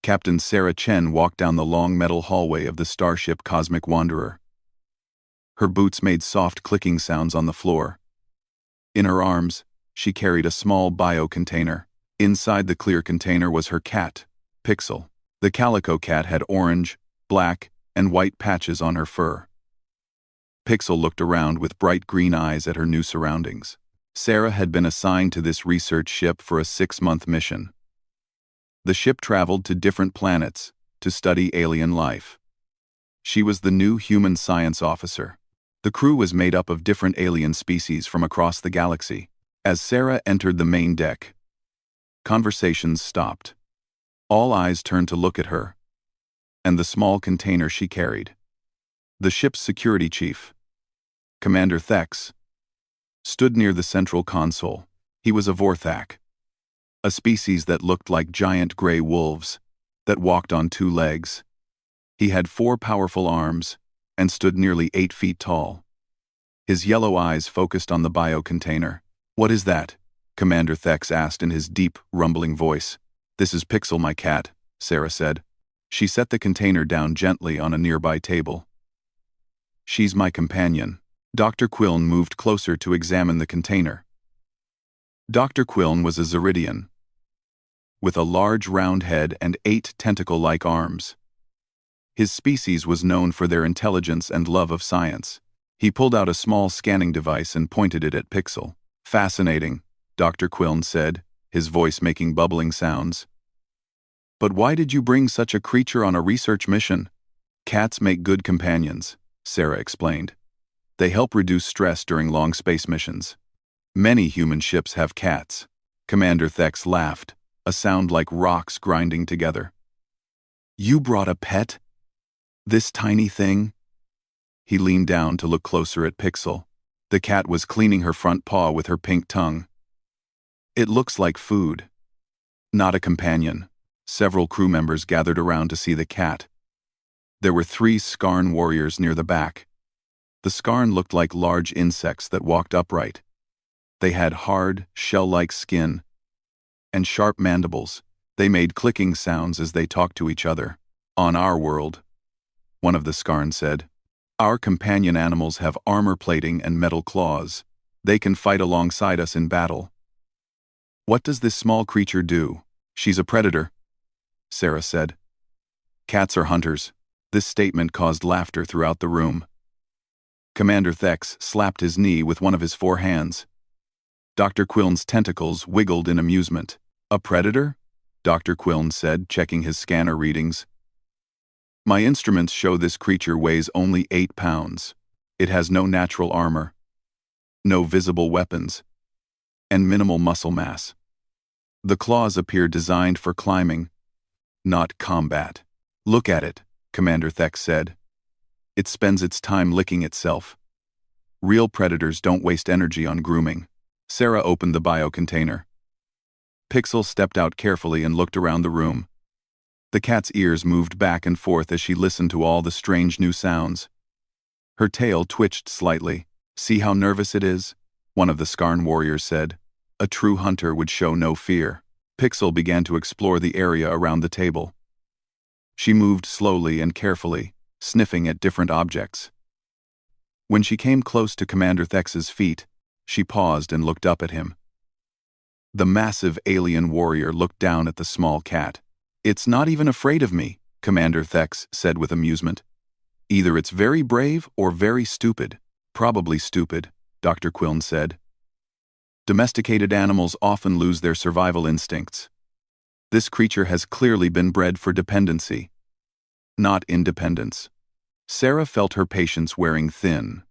Captain Sarah Chen walked down the long metal hallway of the starship Cosmic Wanderer. Her boots made soft clicking sounds on the floor. In her arms, she carried a small bio-container. Inside the clear container was her cat, Pixel. The calico cat had orange, black, and white patches on her fur. Pixel looked around with bright green eyes at her new surroundings. Sarah had been assigned to this research ship for a 6-month mission. The ship traveled to different planets to study alien life. She was the new human science officer. The crew was made up of different alien species from across the galaxy. As Sarah entered the main deck, conversations stopped. All eyes turned to look at her and the small container she carried. The ship's security chief, Commander Thex, stood near the central console. He was a Vorthak, a species that looked like giant gray wolves that walked on 2 legs. He had 4 powerful arms and stood nearly 8 feet tall. His yellow eyes focused on the bio-container. "What is that?" Commander Thex asked in his deep, rumbling voice. "This is Pixel, my cat," Sarah said. She set the container down gently on a nearby table. "She's my companion." Dr. Quillen moved closer to examine the container. Dr. Quillen was a Zeridian, with a large round head and 8 tentacle-like arms. His species was known for their intelligence and love of science. He pulled out a small scanning device and pointed it at Pixel. "Fascinating," Dr. Quillen said, his voice making bubbling sounds. "But why did you bring such a creature on a research mission?" "Cats make good companions," Sarah explained. "They help reduce stress during long space missions. Many human ships have cats." Commander Thex laughed, a sound like rocks grinding together. "You brought a pet? This tiny thing?" He leaned down to look closer at Pixel. The cat was cleaning her front paw with her pink tongue. "It looks like food. Not a companion." Several crew members gathered around to see the cat. There were 3 Skarn warriors near the back. The Skarn looked like large insects that walked upright. They had hard, shell-like skin and sharp mandibles. They made clicking sounds as they talked to each other. "On our world," one of the Skarn said, "our companion animals have armor plating and metal claws. They can fight alongside us in battle." "What does this small creature do?" "She's a predator," Sarah said. "Cats are hunters." This statement caused laughter throughout the room. Commander Thex slapped his knee with one of his 4 hands. Dr. Quillen's tentacles wiggled in amusement. "A predator?" Dr. Quillen said, checking his scanner readings. "My instruments show this creature weighs only 8 pounds. It has no natural armor, no visible weapons, and minimal muscle mass. The claws appear designed for climbing, not combat." "Look at it," Commander Thex said. "It spends its time licking itself. Real predators don't waste energy on grooming." Sarah opened the bio-container. Pixel stepped out carefully and looked around the room. The cat's ears moved back and forth as she listened to all the strange new sounds. Her tail twitched slightly. "See how nervous it is?" one of the Skarn warriors said. "A true hunter would show no fear." Pixel began to explore the area around the table. She moved slowly and carefully, sniffing at different objects. When she came close to Commander Thex's feet, she paused and looked up at him. The massive alien warrior looked down at the small cat. "It's not even afraid of me," Commander Thex said with amusement. "Either it's very brave or very stupid." "Probably stupid," Dr. Quillen said. "Domesticated animals often lose their survival instincts. This creature has clearly been bred for dependency, not independence." Sarah felt her patience wearing thin,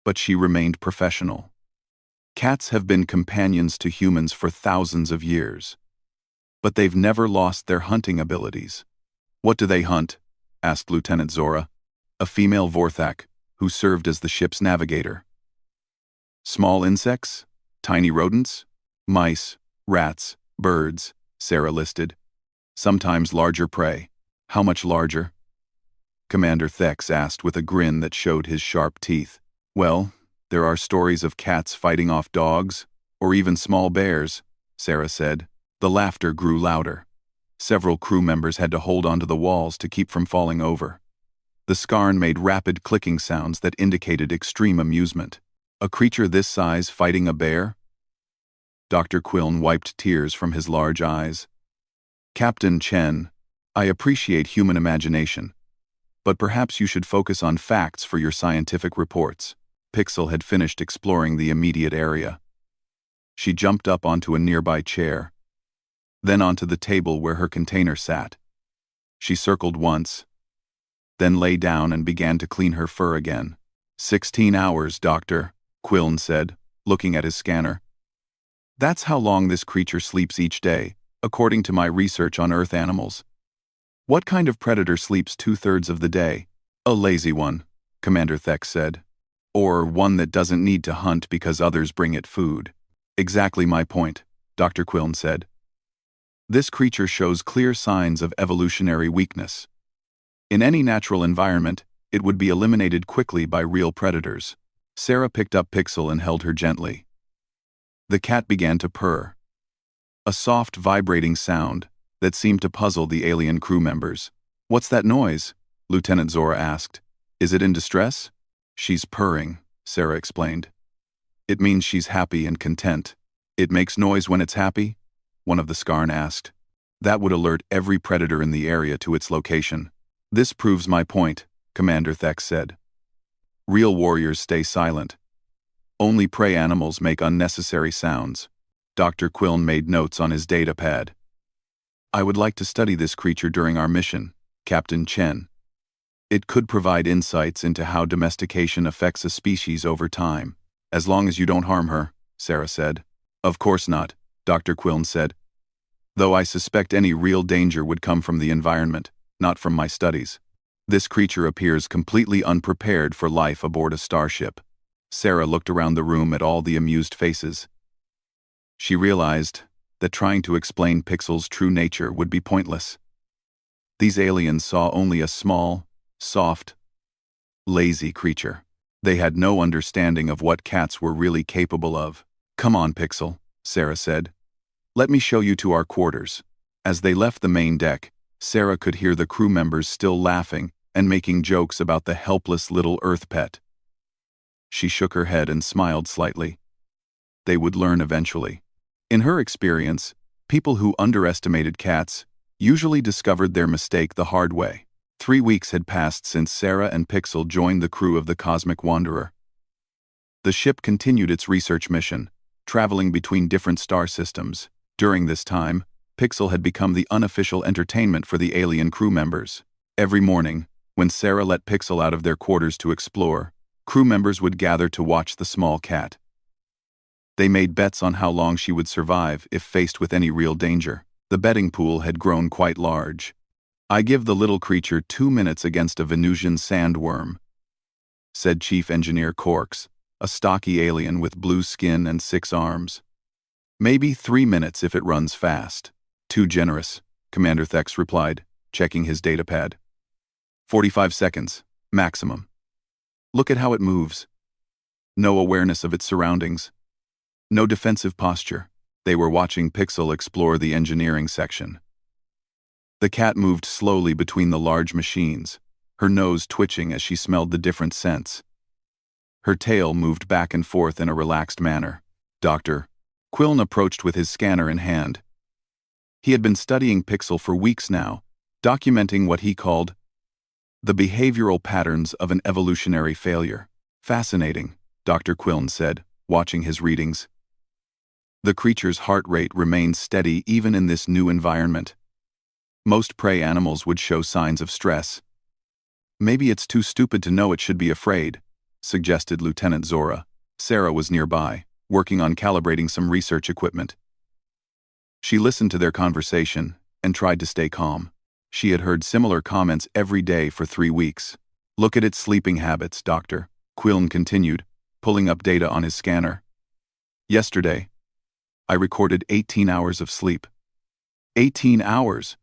but she remained professional. Cats have been companions to humans for thousands of years, but they've never lost their hunting abilities. "What do they hunt?" asked Lieutenant Zora, a female Vorthak who served as the ship's navigator. "Small insects, tiny rodents, mice, rats, birds," Sarah listed. "Sometimes larger prey." "How much larger?" Commander Thex asked with a grin that showed his sharp teeth. "Well, there are stories of cats fighting off dogs, or even small bears," Sarah said. The laughter grew louder. Several crew members had to hold onto the walls to keep from falling over. The scarn made rapid clicking sounds that indicated extreme amusement. A creature this size fighting a bear? Dr. Quillen wiped tears from his large eyes. Captain Chen, I appreciate human imagination, but perhaps you should focus on facts for your scientific reports. Pixel had finished exploring the immediate area. She jumped up onto a nearby chair, then onto the table where her container sat. She circled once, then lay down and began to clean her fur again. 16 hours, Doctor, Quillen said, looking at his scanner. That's how long this creature sleeps each day, according to my research on Earth animals. What kind of predator sleeps 2/3 of the day? A lazy one, Commander Thek said. Or one that doesn't need to hunt because others bring it food. Exactly my point, Dr. Quillen said. This creature shows clear signs of evolutionary weakness. In any natural environment, it would be eliminated quickly by real predators. Sarah picked up Pixel and held her gently. The cat began to purr. A soft, vibrating sound that seemed to puzzle the alien crew members. What's that noise? Lieutenant Zora asked. Is it in distress? She's purring, Sarah explained. It means she's happy and content. It makes noise when it's happy? One of the Scarn asked. That would alert every predator in the area to its location. This proves my point, Commander Thek said. Real warriors stay silent. Only prey animals make unnecessary sounds. Dr. Quillen made notes on his data pad. I would like to study this creature during our mission, Captain Chen. It could provide insights into how domestication affects a species over time. As long as you don't harm her, Sarah said. Of course not, Dr. Quillen said. Though I suspect any real danger would come from the environment, not from my studies. This creature appears completely unprepared for life aboard a starship. Sarah looked around the room at all the amused faces. She realized that trying to explain Pixel's true nature would be pointless. These aliens saw only a small, soft, lazy creature. They had no understanding of what cats were really capable of. Come on, Pixel, Sarah said. Let me show you to our quarters. As they left the main deck, Sarah could hear the crew members still laughing and making jokes about the helpless little Earth pet. She shook her head and smiled slightly. They would learn eventually. In her experience, people who underestimated cats usually discovered their mistake the hard way. 3 weeks had passed since Sarah and Pixel joined the crew of the Cosmic Wanderer. The ship continued its research mission, traveling between different star systems. During this time, Pixel had become the unofficial entertainment for the alien crew members. Every morning, when Sarah let Pixel out of their quarters to explore, crew members would gather to watch the small cat. They made bets on how long she would survive if faced with any real danger. The betting pool had grown quite large. I give the little creature 2 minutes against a Venusian sandworm, said Chief Engineer Corks, a stocky alien with blue skin and 6 arms. Maybe 3 minutes if it runs fast. Too generous, Commander Thex replied, checking his datapad. 45 seconds, maximum. Look at how it moves. No awareness of its surroundings. No defensive posture. They were watching Pixel explore the engineering section. The cat moved slowly between the large machines, her nose twitching as she smelled the different scents. Her tail moved back and forth in a relaxed manner. Dr. Quillen approached with his scanner in hand. He had been studying Pixel for weeks now, documenting what he called the behavioral patterns of an evolutionary failure. Fascinating, Dr. Quillen said, watching his readings. The creature's heart rate remained steady even in this new environment. Most prey animals would show signs of stress. Maybe it's too stupid to know it should be afraid, suggested Lieutenant Zora. Sarah was nearby, working on calibrating some research equipment. She listened to their conversation and tried to stay calm. She had heard similar comments every day for 3 weeks. Look at its sleeping habits, Dr. Quillen continued, pulling up data on his scanner. Yesterday, I recorded 18 hours of sleep. 18 hours?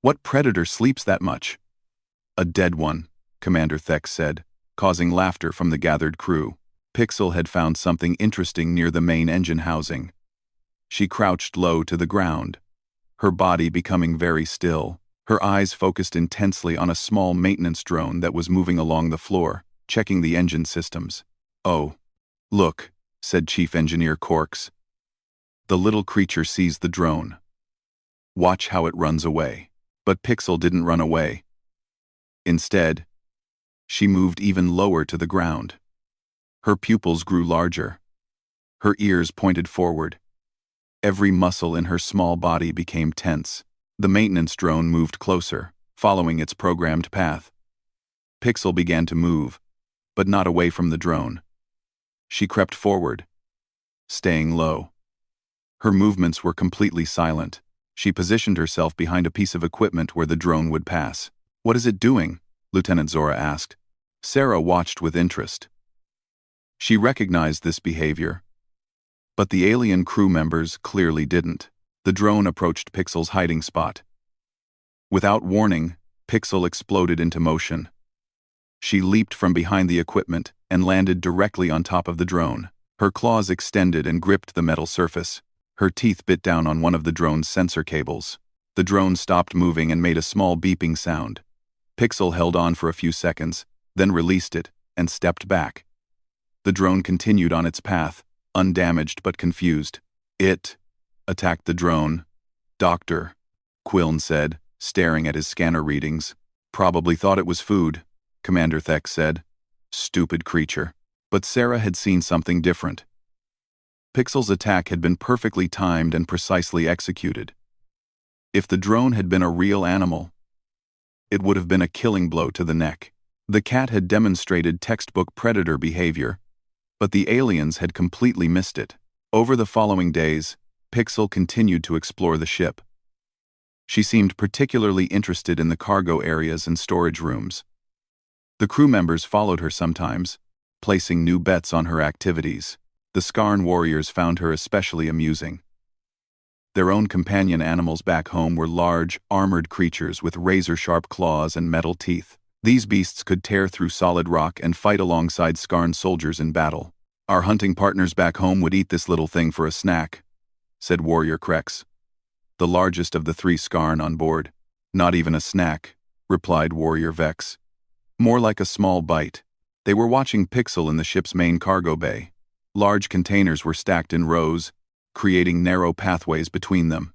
What predator sleeps that much? A dead one, Commander Thex said, causing laughter from the gathered crew. Pixel had found something interesting near the main engine housing. She crouched low to the ground, her body becoming very still. Her eyes focused intensely on a small maintenance drone that was moving along the floor, checking the engine systems. "Oh, look," said Chief Engineer Corks. The little creature sees the drone. "Watch how it runs away." But Pixel didn't run away. Instead, she moved even lower to the ground. Her pupils grew larger. Her ears pointed forward. Every muscle in her small body became tense. The maintenance drone moved closer, following its programmed path. Pixel began to move, but not away from the drone. She crept forward, staying low. Her movements were completely silent. She positioned herself behind a piece of equipment where the drone would pass. "What is it doing?" Lieutenant Zora asked. Sarah watched with interest. She recognized this behavior, but the alien crew members clearly didn't. The drone approached Pixel's hiding spot. Without warning, Pixel exploded into motion. She leaped from behind the equipment and landed directly on top of the drone. Her claws extended and gripped the metal surface. Her teeth bit down on one of the drone's sensor cables. The drone stopped moving and made a small beeping sound. Pixel held on for a few seconds, then released it and stepped back. The drone continued on its path, undamaged but confused. "It attacked the drone, Dr. Quillen said, staring at his scanner readings. "Probably thought it was food," Commander Thek said. "Stupid creature." But Sarah had seen something different. Pixel's attack had been perfectly timed and precisely executed. If the drone had been a real animal, it would have been a killing blow to the neck. The cat had demonstrated textbook predator behavior, but the aliens had completely missed it. Over the following days, Pixel continued to explore the ship. She seemed particularly interested in the cargo areas and storage rooms. The crew members followed her sometimes, placing new bets on her activities. The Skarn warriors found her especially amusing. Their own companion animals back home were large, armored creatures with razor-sharp claws and metal teeth. These beasts could tear through solid rock and fight alongside Skarn soldiers in battle. "Our hunting partners back home would eat this little thing for a snack," said Warrior Krex, the largest of the 3 Skarn on board. "Not even a snack," replied Warrior Vex. "More like a small bite." They were watching Pixel in the ship's main cargo bay. Large containers were stacked in rows, creating narrow pathways between them.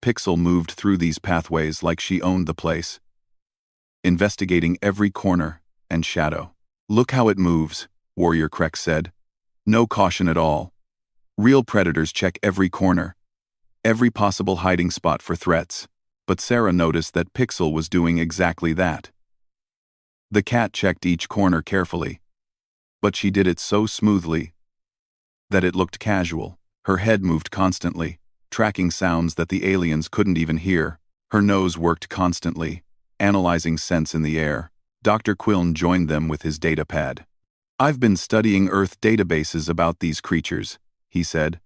Pixel moved through these pathways like she owned the place, investigating every corner and shadow. "Look how it moves," Warrior Krex said. "No caution at all. Real predators check every corner, every possible hiding spot for threats." But Sarah noticed that Pixel was doing exactly that. The cat checked each corner carefully, but she did it so smoothly that it looked casual. Her head moved constantly, tracking sounds that the aliens couldn't even hear. Her nose worked constantly, analyzing scents in the air. Dr. Quillen joined them with his data pad. "I've been studying Earth databases about these creatures," he said.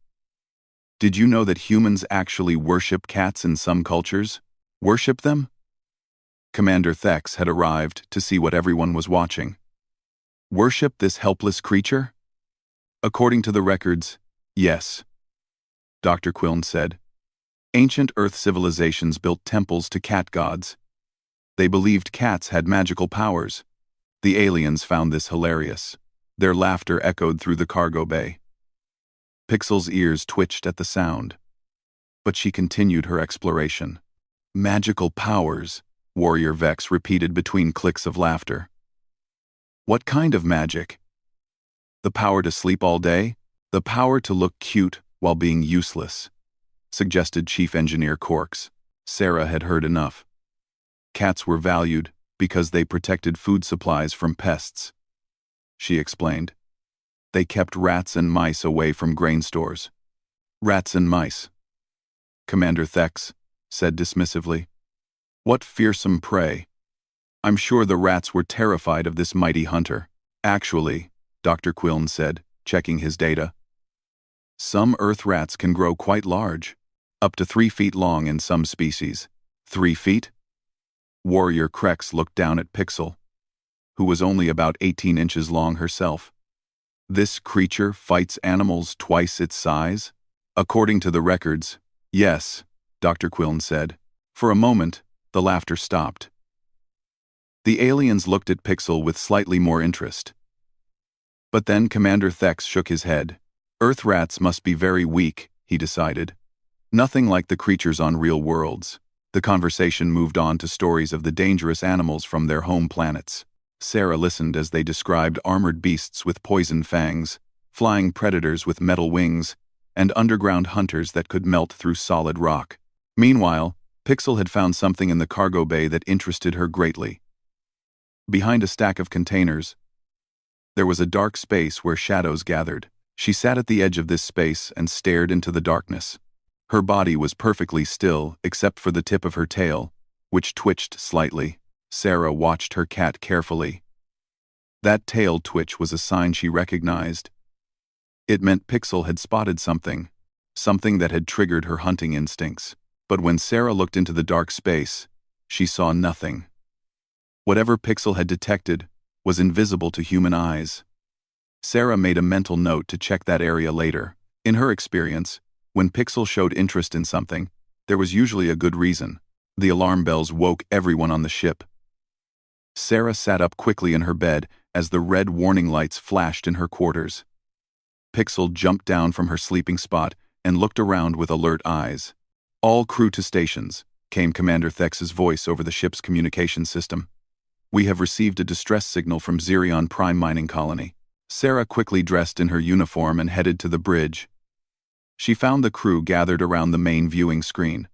"Did you know that humans actually worship cats in some cultures?" "Worship them?" Commander Thex had arrived to see what everyone was watching. "Worship this helpless creature?" "According to the records, yes," Dr. Quillen said. "Ancient Earth civilizations built temples to cat gods. They believed cats had magical powers." The aliens found this hilarious. Their laughter echoed through the cargo bay. Pixel's ears twitched at the sound, but she continued her exploration. "Magical powers," Warrior Vex repeated between clicks of laughter. "What kind of magic? The power to sleep all day? The power to look cute while being useless," suggested Chief Engineer Corks. Sarah had heard enough. Cats were valued because they protected food supplies from pests, she explained. They kept rats and mice away from grain stores. "Rats and mice," Commander Thex said dismissively. "What fearsome prey. I'm sure the rats were terrified of this mighty hunter." "Actually," Dr. Quillen said, checking his data, "some Earth rats can grow quite large, up to 3 feet long in some species." 3 feet? Warrior Krex looked down at Pixel, who was only about 18 inches long herself. "This creature fights animals twice its size?" "According to the records, yes," Dr. Quillen said. For a moment, the laughter stopped. The aliens looked at Pixel with slightly more interest. But then Commander Thex shook his head. Earth rats must be very weak, he decided. Nothing like the creatures on real worlds. The conversation moved on to stories of the dangerous animals from their home planets. Sarah listened as they described armored beasts with poison fangs, flying predators with metal wings, and underground hunters that could melt through solid rock. Meanwhile, Pixel had found something in the cargo bay that interested her greatly. Behind a stack of containers, there was a dark space where shadows gathered. She sat at the edge of this space and stared into the darkness. Her body was perfectly still except for the tip of her tail, which twitched slightly. Sarah watched her cat carefully. That tail twitch was a sign she recognized. It meant Pixel had spotted something that had triggered her hunting instincts. But when Sarah looked into the dark space, she saw nothing. Whatever Pixel had detected was invisible to human eyes. Sarah made a mental note to check that area later. In her experience, when Pixel showed interest in something, there was usually a good reason. The alarm bells woke everyone on the ship. Sarah sat up quickly in her bed as the red warning lights flashed in her quarters. Pixel jumped down from her sleeping spot and looked around with alert eyes. All crew to stations, came Commander Thex's voice over the ship's communication system. We have received a distress signal from Xerion Prime mining colony. Sarah quickly dressed in her uniform and headed to the bridge. She found the crew gathered around the main viewing screen.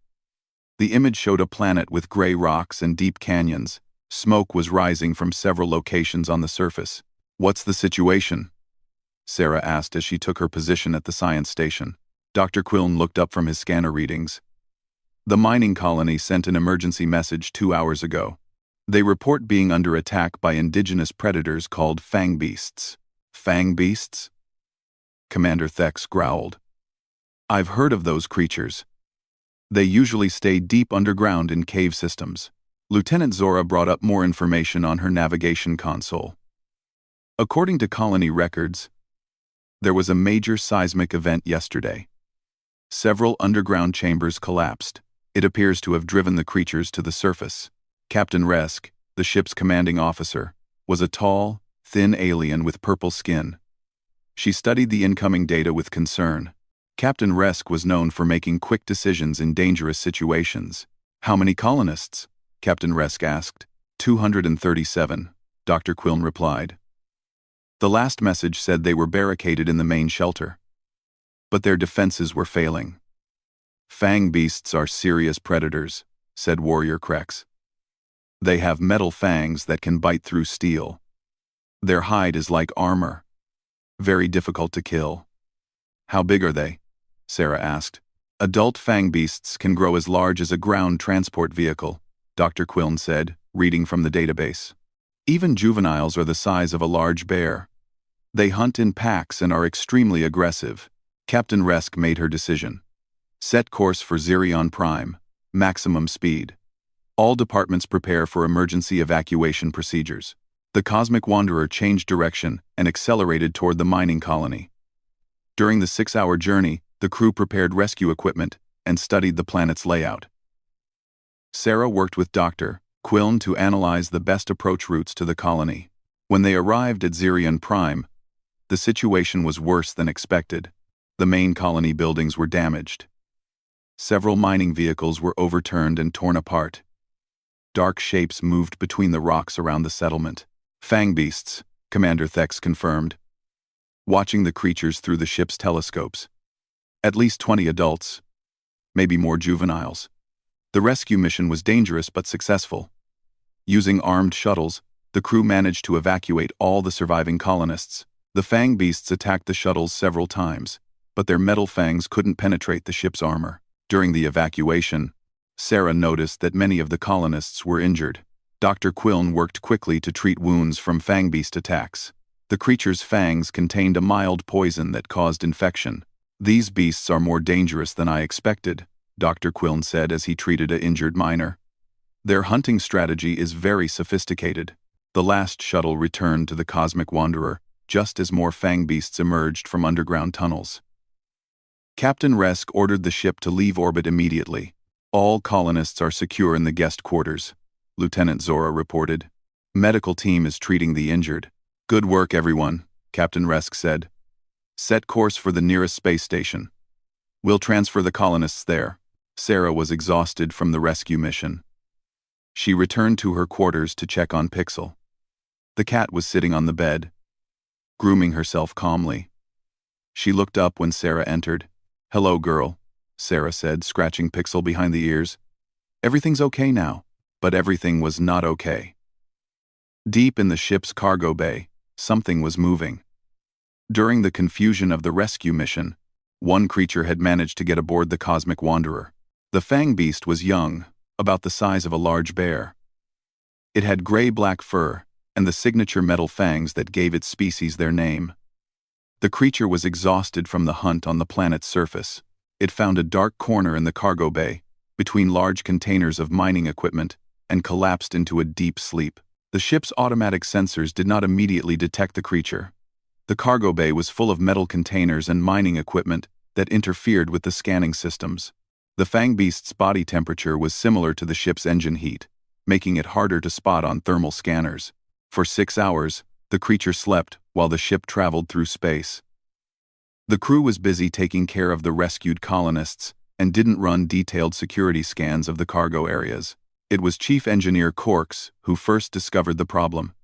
The image showed a planet with gray rocks and deep canyons. Smoke was rising from several locations on the surface. What's the situation? Sarah asked as she took her position at the science station. Dr. Quillen looked up from his scanner readings. The mining colony sent an emergency message 2 hours ago. They report being under attack by indigenous predators called Fangbeasts. Fangbeasts? Commander Thex growled. I've heard of those creatures. They usually stay deep underground in cave systems. Lieutenant Zora brought up more information on her navigation console. According to colony records, there was a major seismic event yesterday. Several underground chambers collapsed. It appears to have driven the creatures to the surface. Captain Resk, the ship's commanding officer, was a tall, thin alien with purple skin. She studied the incoming data with concern. Captain Resk was known for making quick decisions in dangerous situations. How many colonists? Captain Resk asked. 237, Dr. Quillen replied. The last message said they were barricaded in the main shelter. But their defenses were failing. Fangbeasts are serious predators, said Warrior Krex. They have metal fangs that can bite through steel. Their hide is like armor. Very difficult to kill. How big are they? Sarah asked. Adult fangbeasts can grow as large as a ground transport vehicle, Dr. Quillen said, reading from the database. Even juveniles are the size of a large bear. They hunt in packs and are extremely aggressive. Captain Resk made her decision. Set course for Xerion Prime. Maximum speed. All departments prepare for emergency evacuation procedures. The Cosmic Wanderer changed direction and accelerated toward the mining colony. During the 6-hour journey, the crew prepared rescue equipment and studied the planet's layout. Sarah worked with Dr. Quillen to analyze the best approach routes to the colony. When they arrived at Xerion Prime, the situation was worse than expected. The main colony buildings were damaged. Several mining vehicles were overturned and torn apart. Dark shapes moved between the rocks around the settlement. Fangbeasts, Commander Thex confirmed, watching the creatures through the ship's telescopes. At least 20 adults, maybe more juveniles. The rescue mission was dangerous but successful. Using armed shuttles, the crew managed to evacuate all the surviving colonists. The Fangbeasts attacked the shuttles several times, but their metal fangs couldn't penetrate the ship's armor. During the evacuation, Sarah noticed that many of the colonists were injured. Dr. Quillen worked quickly to treat wounds from Fangbeast attacks. The creature's fangs contained a mild poison that caused infection. These beasts are more dangerous than I expected, Dr. Quillen said as he treated an injured miner. Their hunting strategy is very sophisticated. The last shuttle returned to the Cosmic Wanderer, just as more Fangbeasts emerged from underground tunnels. Captain Resk ordered the ship to leave orbit immediately. All colonists are secure in the guest quarters, Lieutenant Zora reported. Medical team is treating the injured. Good work, everyone, Captain Resk said. Set course for the nearest space station. We'll transfer the colonists there. Sarah was exhausted from the rescue mission. She returned to her quarters to check on Pixel. The cat was sitting on the bed, grooming herself calmly. She looked up when Sarah entered. Hello, girl, Sarah said, scratching Pixel behind the ears. Everything's okay now, but everything was not okay. Deep in the ship's cargo bay, something was moving. During the confusion of the rescue mission, one creature had managed to get aboard the Cosmic Wanderer. The Fangbeast was young, about the size of a large bear. It had gray-black fur and the signature metal fangs that gave its species their name. The creature was exhausted from the hunt on the planet's surface. It found a dark corner in the cargo bay, between large containers of mining equipment, and collapsed into a deep sleep. The ship's automatic sensors did not immediately detect the creature. The cargo bay was full of metal containers and mining equipment that interfered with the scanning systems. The Fangbeast's body temperature was similar to the ship's engine heat, making it harder to spot on thermal scanners. For 6 hours, the creature slept while the ship traveled through space. The crew was busy taking care of the rescued colonists and didn't run detailed security scans of the cargo areas. It was Chief Engineer Corks who first discovered the problem.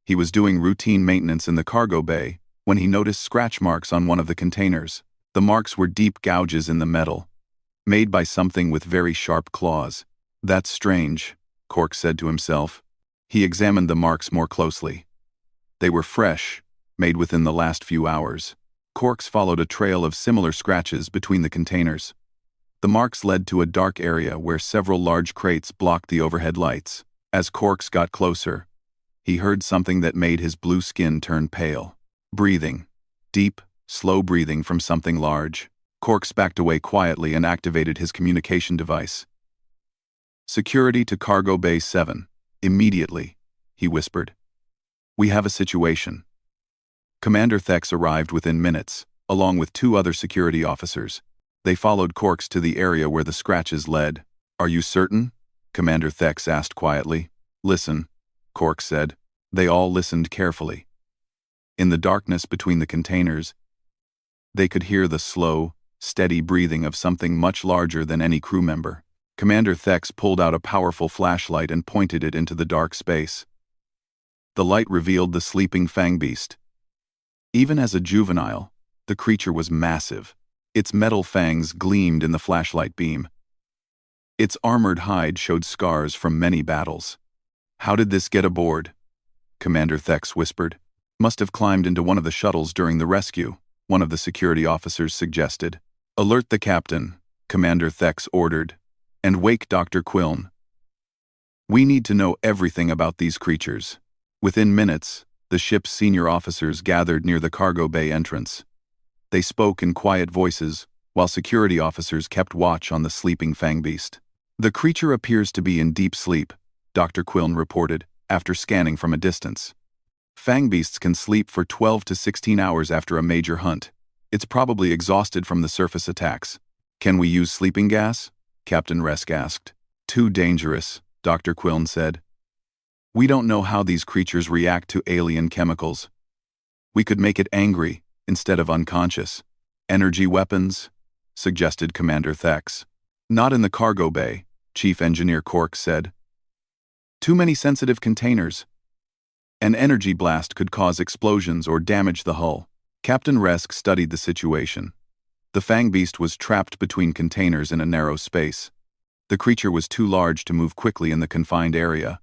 He was doing routine maintenance in the cargo bay when he noticed scratch marks on one of the containers. The marks were deep gouges in the metal, made by something with very sharp claws. That's strange, Corks said to himself. He examined the marks more closely. They were fresh, made within the last few hours. Corks followed a trail of similar scratches between the containers. The marks led to a dark area where several large crates blocked the overhead lights. As Corks got closer, he heard something that made his blue skin turn pale. Breathing. Deep, slow breathing from something large. Corks backed away quietly and activated his communication device. Security to Cargo Bay 7. Immediately, he whispered. We have a situation. Commander Thex arrived within minutes, along with 2 other security officers. They followed Corks to the area where the scratches led. Are you certain? Commander Thex asked quietly. Listen, Corks said. They all listened carefully. In the darkness between the containers, they could hear the slow, steady breathing of something much larger than any crew member. Commander Thex pulled out a powerful flashlight and pointed it into the dark space. The light revealed the sleeping Fangbeast. Even as a juvenile, the creature was massive. Its metal fangs gleamed in the flashlight beam. Its armored hide showed scars from many battles. How did this get aboard? Commander Thex whispered. Must have climbed into one of the shuttles during the rescue, one of the security officers suggested. Alert the captain, Commander Thex ordered, and wake Dr. Quiln. We need to know everything about these creatures. Within minutes, the ship's senior officers gathered near the cargo bay entrance. They spoke in quiet voices, while security officers kept watch on the sleeping Fangbeast. The creature appears to be in deep sleep, Dr. Quiln reported, after scanning from a distance. Fangbeasts can sleep for 12 to 16 hours after a major hunt. It's probably exhausted from the surface attacks. Can we use sleeping gas? Captain Resk asked. Too dangerous, Dr. Quiln said. We don't know how these creatures react to alien chemicals. We could make it angry instead of unconscious. Energy weapons? Suggested Commander Thex. Not in the cargo bay, Chief Engineer Cork said. Too many sensitive containers. An energy blast could cause explosions or damage the hull. Captain Resk studied the situation. The Fangbeast was trapped between containers in a narrow space. The creature was too large to move quickly in the confined area.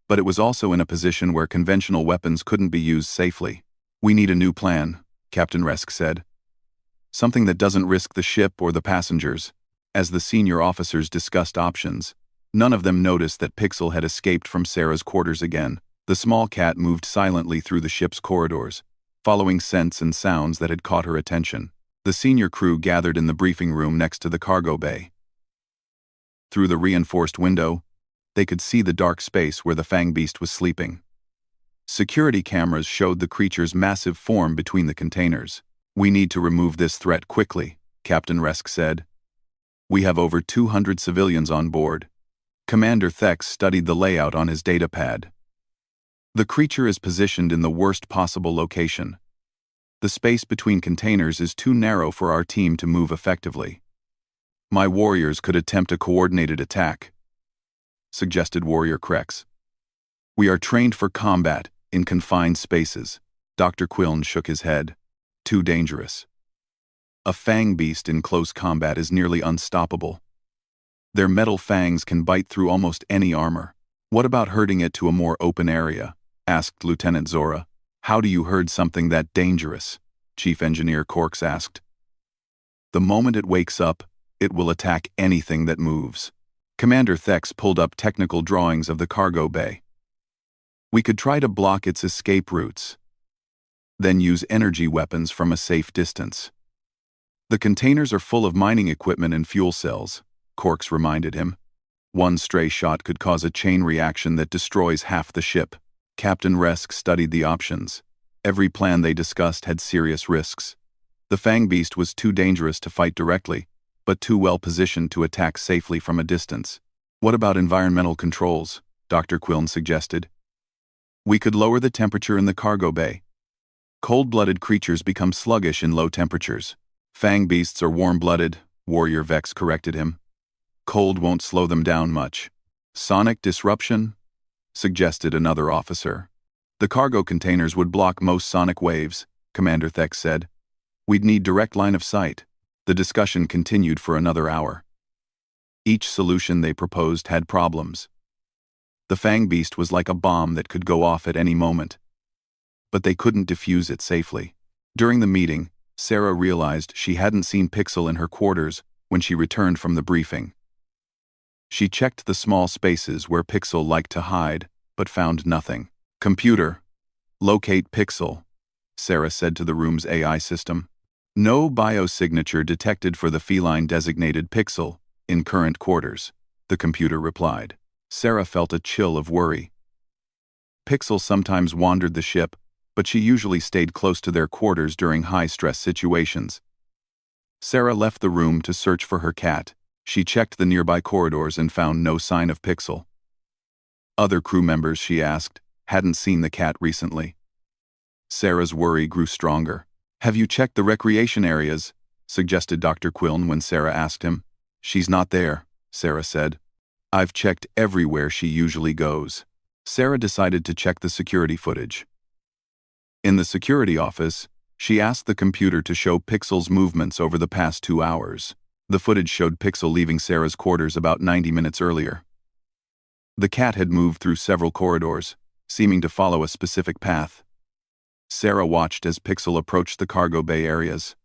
But it was also in a position where conventional weapons couldn't be used safely. We need a new plan, Captain Resk said. Something that doesn't risk the ship or the passengers. As the senior officers discussed options, none of them noticed that Pixel had escaped from Sarah's quarters again. The small cat moved silently through the ship's corridors, following scents and sounds that had caught her attention. The senior crew gathered in the briefing room next to the cargo bay. Through the reinforced window, they could see the dark space where the Fangbeast was sleeping. Security cameras showed the creature's massive form between the containers. We need to remove this threat quickly, Captain Resk said. We have over 200 civilians on board. Commander Thex studied the layout on his datapad. The creature is positioned in the worst possible location. The space between containers is too narrow for our team to move effectively. My warriors could attempt a coordinated attack, suggested Warrior Krex. We are trained for combat in confined spaces. Dr. Quillen shook his head. Too dangerous. A Fangbeast in close combat is nearly unstoppable. Their metal fangs can bite through almost any armor. What about herding it to a more open area? Asked Lieutenant Zora. How do you herd something that dangerous? Chief Engineer Corks asked. The moment it wakes up, it will attack anything that moves. Commander Thex pulled up technical drawings of the cargo bay. We could try to block its escape routes, then use energy weapons from a safe distance. The containers are full of mining equipment and fuel cells, Corks reminded him. One stray shot could cause a chain reaction that destroys half the ship. Captain Resk studied the options. Every plan they discussed had serious risks. The Fangbeast was too dangerous to fight directly, but too well positioned to attack safely from a distance. What about environmental controls? Dr. Quillen suggested. We could lower the temperature in the cargo bay. Cold-blooded creatures become sluggish in low temperatures. Fangbeasts are warm-blooded, Warrior Vex corrected him. Cold won't slow them down much. Sonic disruption? Suggested another officer. The cargo containers would block most sonic waves, Commander Thex said. We'd need direct line of sight. The discussion continued for another hour. Each solution they proposed had problems. The Fangbeast was like a bomb that could go off at any moment. But they couldn't defuse it safely. During the meeting, Sarah realized she hadn't seen Pixel in her quarters when she returned from the briefing. She checked the small spaces where Pixel liked to hide, but found nothing. Computer, locate Pixel, Sarah said to the room's AI system. No biosignature detected for the feline-designated Pixel in current quarters, the computer replied. Sarah felt a chill of worry. Pixel sometimes wandered the ship, but she usually stayed close to their quarters during high-stress situations. Sarah left the room to search for her cat. She checked the nearby corridors and found no sign of Pixel. Other crew members, she asked, hadn't seen the cat recently. Sarah's worry grew stronger. Have you checked the recreation areas? Suggested Dr. Quillen when Sarah asked him. She's not there, Sarah said. I've checked everywhere she usually goes. Sarah decided to check the security footage. In the security office, she asked the computer to show Pixel's movements over the past 2 hours. The footage showed Pixel leaving Sarah's quarters about 90 minutes earlier. The cat had moved through several corridors, seeming to follow a specific path. Sarah watched as Pixel approached the cargo bay areas.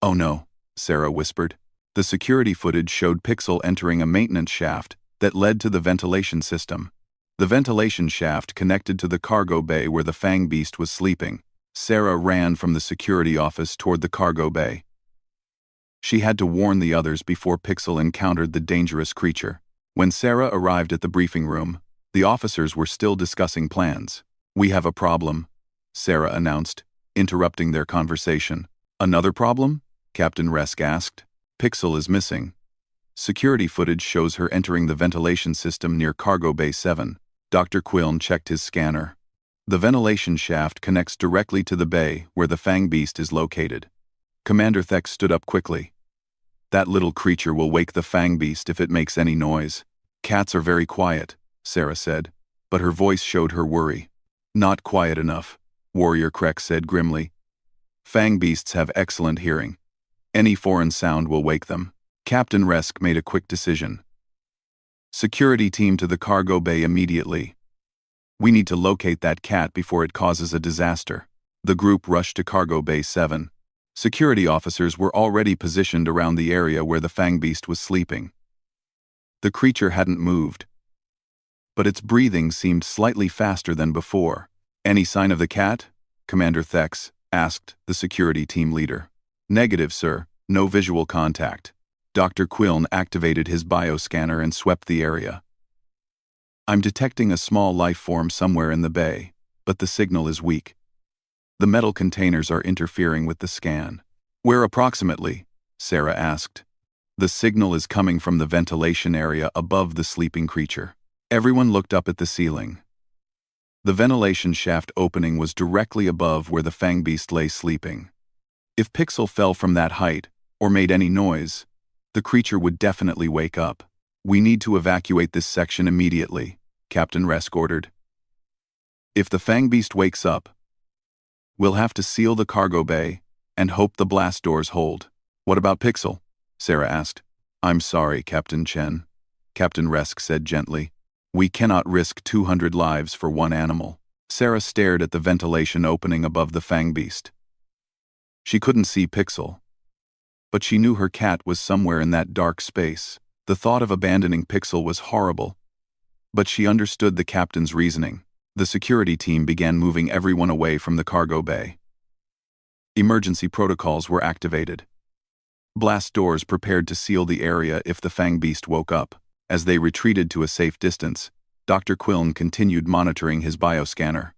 Oh no, Sarah whispered. The security footage showed Pixel entering a maintenance shaft that led to the ventilation system. The ventilation shaft connected to the cargo bay where the Fangbeast was sleeping. Sarah ran from the security office toward the cargo bay. She had to warn the others before Pixel encountered the dangerous creature. When Sarah arrived at the briefing room, the officers were still discussing plans. We have a problem, Sarah announced, interrupting their conversation. Another problem? Captain Resk asked. Pixel is missing. Security footage shows her entering the ventilation system near Cargo Bay 7. Dr. Quillen checked his scanner. The ventilation shaft connects directly to the bay where the Fangbeast is located. Commander Thex stood up quickly. That little creature will wake the Fangbeast if it makes any noise. Cats are very quiet, Sarah said, but her voice showed her worry. Not quiet enough, Warrior Krex said grimly. Fangbeasts have excellent hearing. Any foreign sound will wake them. Captain Resk made a quick decision. Security team to the cargo bay immediately. We need to locate that cat before it causes a disaster. The group rushed to Cargo Bay 7. Security officers were already positioned around the area where the Fangbeast was sleeping. The creature hadn't moved, but its breathing seemed slightly faster than before. Any sign of the cat? Commander Thex asked the security team leader. Negative, sir. No visual contact. Dr. Quillen activated his bioscanner and swept the area. I'm detecting a small life form somewhere in the bay, but the signal is weak. The metal containers are interfering with the scan. Where approximately? Sarah asked. The signal is coming from the ventilation area above the sleeping creature. Everyone looked up at the ceiling. The ventilation shaft opening was directly above where the Fangbeast lay sleeping. If Pixel fell from that height, or made any noise, the creature would definitely wake up. "We need to evacuate this section immediately," Captain Resk ordered. "If the Fangbeast wakes up, we'll have to seal the cargo bay and hope the blast doors hold." "What about Pixel?" Sarah asked. "I'm sorry, Captain Chen," Captain Resk said gently. "We cannot risk 200 lives for one animal." Sarah stared at the ventilation opening above the Fangbeast. She couldn't see Pixel, but she knew her cat was somewhere in that dark space. The thought of abandoning Pixel was horrible, but she understood the captain's reasoning. The security team began moving everyone away from the cargo bay. Emergency protocols were activated. Blast doors prepared to seal the area if the Fangbeast woke up. As they retreated to a safe distance, Dr. Quillen continued monitoring his bioscanner.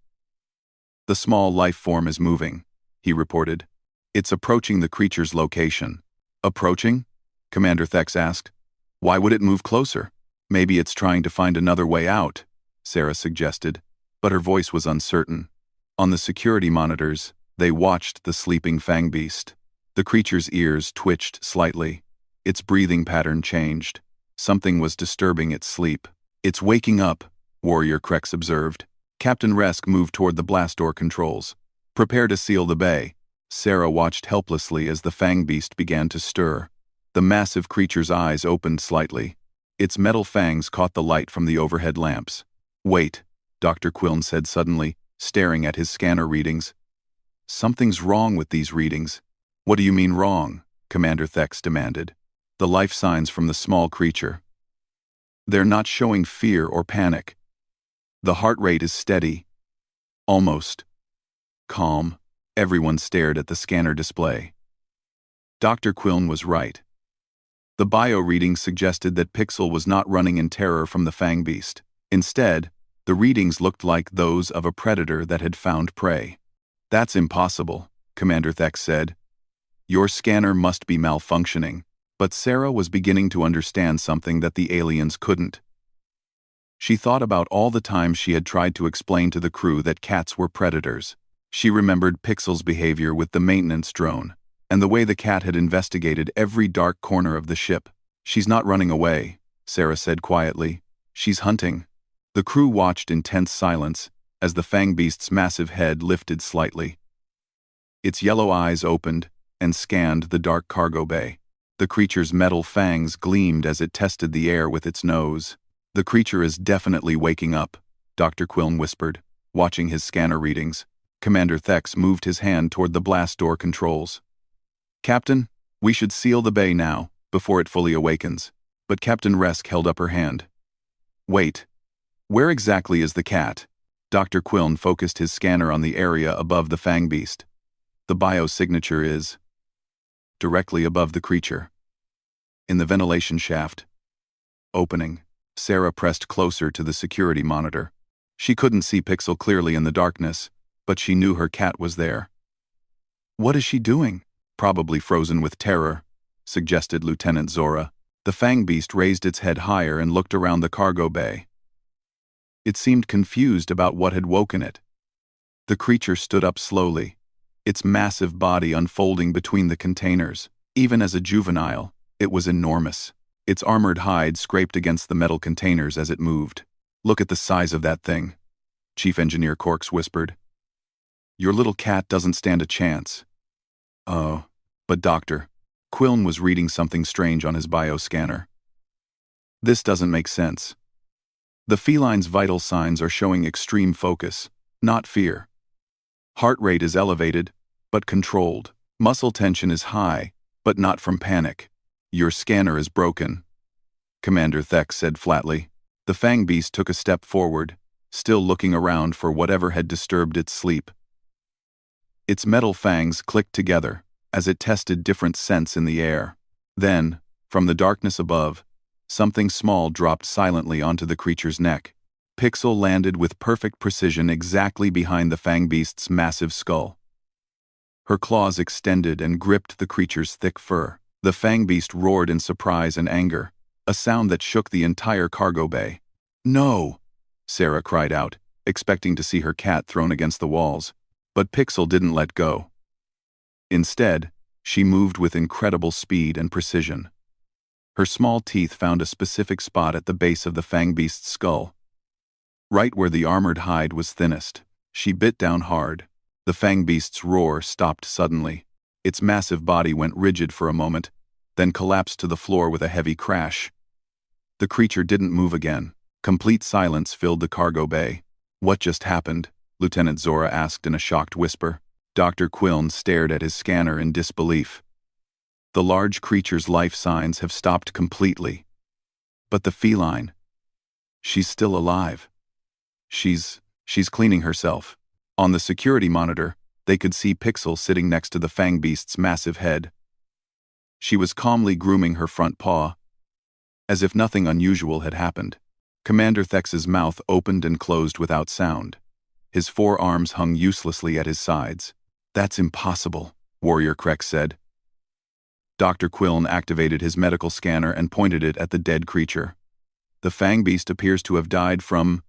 "The small life form is moving," he reported. "It's approaching the creature's location." "Approaching?" Commander Thex asked. "Why would it move closer?" "Maybe it's trying to find another way out," Sarah suggested, but her voice was uncertain. On the security monitors, they watched the sleeping Fangbeast. The creature's ears twitched slightly. Its breathing pattern changed. Something was disturbing its sleep. "It's waking up," Warrior Krex observed. Captain Resk moved toward the blast door controls. "Prepare to seal the bay." Sarah watched helplessly as the Fangbeast began to stir. The massive creature's eyes opened slightly. Its metal fangs caught the light from the overhead lamps. "Wait," Dr. Quillen said suddenly, staring at his scanner readings. "Something's wrong with these readings." "What do you mean wrong?" Commander Thex demanded. "The life signs from the small creature. They're not showing fear or panic. The heart rate is steady. Almost calm." Everyone stared at the scanner display. Dr. Quillen was right. The bio readings suggested that Pixel was not running in terror from the Fangbeast. Instead, the readings looked like those of a predator that had found prey. "That's impossible," Commander Thex said. "Your scanner must be malfunctioning." But Sarah was beginning to understand something that the aliens couldn't. She thought about all the times she had tried to explain to the crew that cats were predators. She remembered Pixel's behavior with the maintenance drone, and the way the cat had investigated every dark corner of the ship. "She's not running away," Sarah said quietly. "She's hunting." The crew watched in tense silence as the Fangbeast's massive head lifted slightly. Its yellow eyes opened and scanned the dark cargo bay. The creature's metal fangs gleamed as it tested the air with its nose. "The creature is definitely waking up," Dr. Quillen whispered, watching his scanner readings. Commander Thex moved his hand toward the blast door controls. "Captain, we should seal the bay now, before it fully awakens." But Captain Resk held up her hand. "Wait. Where exactly is the cat?" Dr. Quillen focused his scanner on the area above the Fangbeast. "The biosignature is directly above the creature. In the ventilation shaft opening." Sarah pressed closer to the security monitor. She couldn't see Pixel clearly in the darkness, but she knew her cat was there. "What is she doing?" "Probably frozen with terror," suggested Lieutenant Zora. The Fangbeast raised its head higher and looked around the cargo bay. It seemed confused about what had woken it. The creature stood up slowly, its massive body unfolding between the containers. Even as a juvenile, it was enormous. Its armored hide scraped against the metal containers as it moved. "Look at the size of that thing," Chief Engineer Corks whispered. "Your little cat doesn't stand a chance." "Oh, but Dr. Quillen was reading something strange on his bioscanner. "This doesn't make sense. The feline's vital signs are showing extreme focus, not fear. Heart rate is elevated, but controlled. Muscle tension is high, but not from panic. Your scanner is broken," Commander Thex said flatly. The Fangbeast took a step forward, still looking around for whatever had disturbed its sleep. Its metal fangs clicked together as it tested different scents in the air. Then, from the darkness above, something small dropped silently onto the creature's neck. Pixel landed with perfect precision exactly behind the Fangbeast's massive skull. Her claws extended and gripped the creature's thick fur. The Fangbeast roared in surprise and anger, a sound that shook the entire cargo bay. "No!" Sarah cried out, expecting to see her cat thrown against the walls. But Pixel didn't let go. Instead, she moved with incredible speed and precision. Her small teeth found a specific spot at the base of the Fangbeast's skull. Right where the armored hide was thinnest, she bit down hard. The Fangbeast's roar stopped suddenly. Its massive body went rigid for a moment, then collapsed to the floor with a heavy crash. The creature didn't move again. Complete silence filled the cargo bay. "What just happened?" Lieutenant Zora asked in a shocked whisper. Dr. Quillen stared at his scanner in disbelief. The large creature's life signs have stopped completely. But the feline, she's still alive. She's cleaning herself. On the security monitor, they could see Pixel sitting next to the Fangbeast's massive head. She was calmly grooming her front paw, as if nothing unusual had happened. Commander Thex's mouth opened and closed without sound. His forearms hung uselessly at his sides. "That's impossible," Warrior Krek said. Dr. Quillen activated his medical scanner and pointed it at the dead creature. "The Fangbeast appears to have died from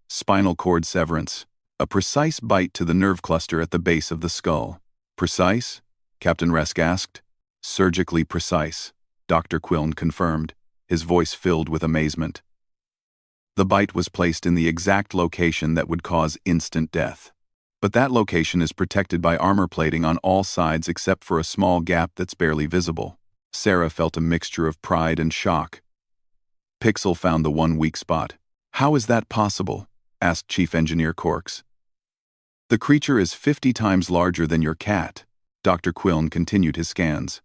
spinal cord severance, a precise bite to the nerve cluster at the base of the skull." "Precise?" Captain Resk asked. "Surgically precise," Dr. Quillen confirmed, his voice filled with amazement. "The bite was placed in the exact location that would cause instant death. But that location is protected by armor plating on all sides except for a small gap that's barely visible." Sarah felt a mixture of pride and shock. Pixel found the one weak spot. "How is that possible?" asked Chief Engineer Corks. "The creature is 50 times larger than your cat." Dr. Quillen continued his scans.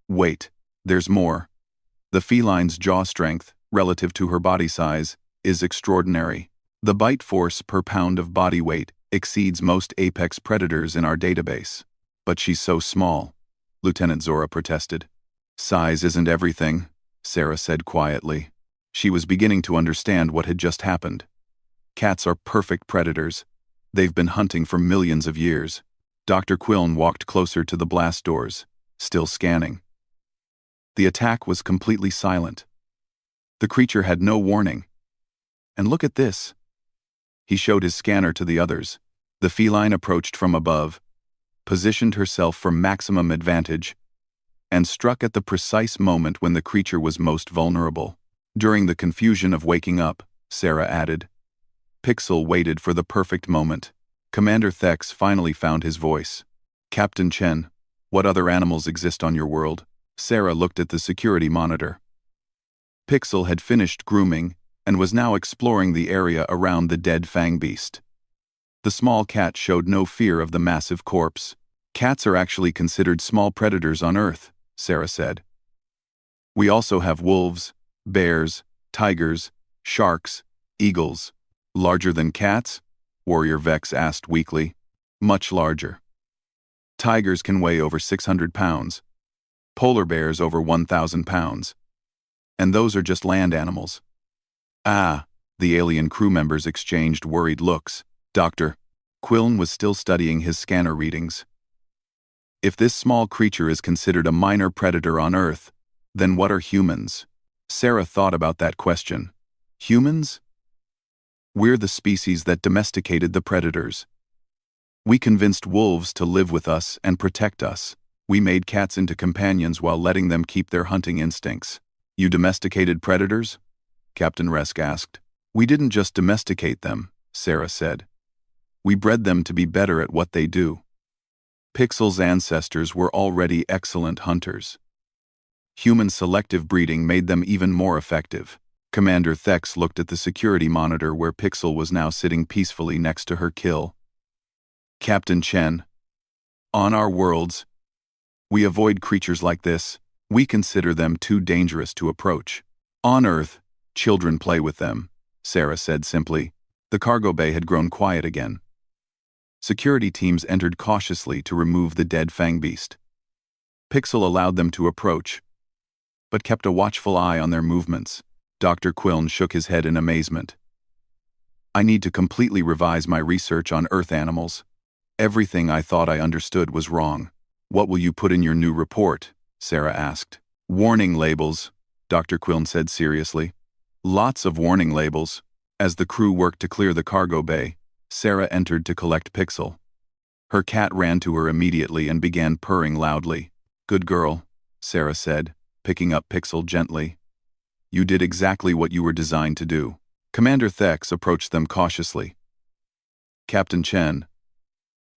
"Wait, there's more. The feline's jaw strength, relative to her body size, is extraordinary. The bite force per pound of body weight exceeds most apex predators in our database. But she's so small," Lieutenant Zora protested. "Size isn't everything," Sarah said quietly. She was beginning to understand what had just happened. Cats are perfect predators. They've been hunting for millions of years. Dr. Quillen walked closer to the blast doors, still scanning. The attack was completely silent. The creature had no warning. "And look at this." He showed his scanner to the others. The feline approached from above, positioned herself for maximum advantage, and struck at the precise moment when the creature was most vulnerable. During the confusion of waking up, Sarah added, Pixel waited for the perfect moment. Commander Thex finally found his voice. "Captain Chen, what other animals exist on your world?" Sarah looked at the security monitor. Pixel had finished grooming and was now exploring the area around the dead Fangbeast. The small cat showed no fear of the massive corpse. "Cats are actually considered small predators on Earth," Sarah said. "We also have wolves, bears, tigers, sharks, eagles." "Larger than cats?" Warrior Vex asked weakly. "Much larger. Tigers can weigh over 600 pounds. Polar bears over 1,000 pounds. And those are just land animals." "Ah," the alien crew members exchanged worried looks. Dr. Quillen was still studying his scanner readings. "If this small creature is considered a minor predator on Earth, then what are humans?" Sarah thought about that question. Humans? We're the species that domesticated the predators. We convinced wolves to live with us and protect us. We made cats into companions while letting them keep their hunting instincts. "You domesticated predators?" Captain Resk asked. "We didn't just domesticate them," Sarah said. "We bred them to be better at what they do." Pixel's ancestors were already excellent hunters. Human selective breeding made them even more effective. Commander Thex looked at the security monitor where Pixel was now sitting peacefully next to her kill. "Captain Chen, on our worlds, we avoid creatures like this. We consider them too dangerous to approach. On Earth, children play with them," Sarah said simply. The cargo bay had grown quiet again. Security teams entered cautiously to remove the dead Fangbeast. Pixel allowed them to approach, but kept a watchful eye on their movements. Dr. Quillen shook his head in amazement. "I need to completely revise my research on Earth animals. Everything I thought I understood was wrong." "What will you put in your new report?" Sarah asked. Warning labels, Dr. Quillen said seriously. Lots of warning labels. As the crew worked to clear the cargo bay, Sarah entered to collect Pixel. Her cat ran to her immediately and began purring loudly. Good girl, Sarah said, picking up Pixel gently. You did exactly what you were designed to do. Commander Thex approached them cautiously. Captain Chen,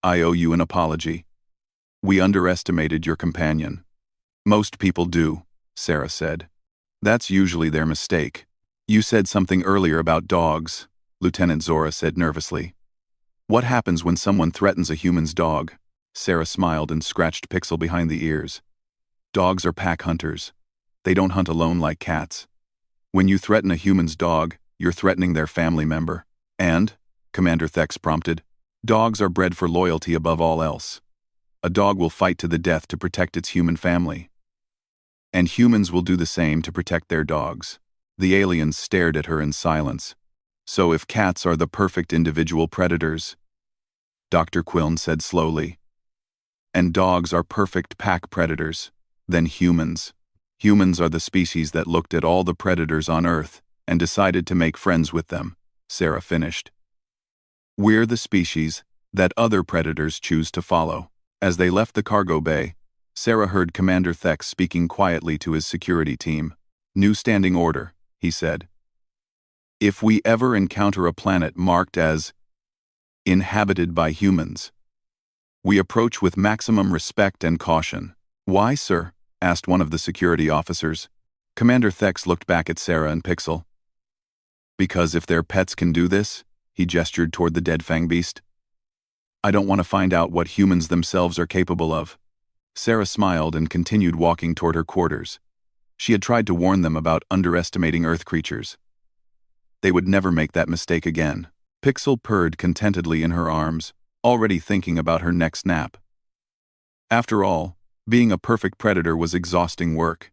I owe you an apology. We underestimated your companion. Most people do, Sarah said. That's usually their mistake. You said something earlier about dogs, Lieutenant Zora said nervously. What happens when someone threatens a human's dog? Sarah smiled and scratched Pixel behind the ears. Dogs are pack hunters. They don't hunt alone like cats. When you threaten a human's dog, you're threatening their family member. And, Commander Thex prompted, dogs are bred for loyalty above all else. A dog will fight to the death to protect its human family. And humans will do the same to protect their dogs. The aliens stared at her in silence. So if cats are the perfect individual predators, Dr. Quillen said slowly, and dogs are perfect pack predators, then humans. Humans are the species that looked at all the predators on Earth and decided to make friends with them, Sarah finished. We're the species that other predators choose to follow. As they left the cargo bay, Sarah heard Commander Thex speaking quietly to his security team. New standing order, he said. If we ever encounter a planet marked as inhabited by humans, we approach with maximum respect and caution. Why, sir? Asked one of the security officers. Commander Thex looked back at Sarah and Pixel. Because if their pets can do this, he gestured toward the dead Fangbeast. I don't want to find out what humans themselves are capable of. Sarah smiled and continued walking toward her quarters. She had tried to warn them about underestimating Earth creatures. They would never make that mistake again. Pixel purred contentedly in her arms, already thinking about her next nap. After all, being a perfect predator was exhausting work.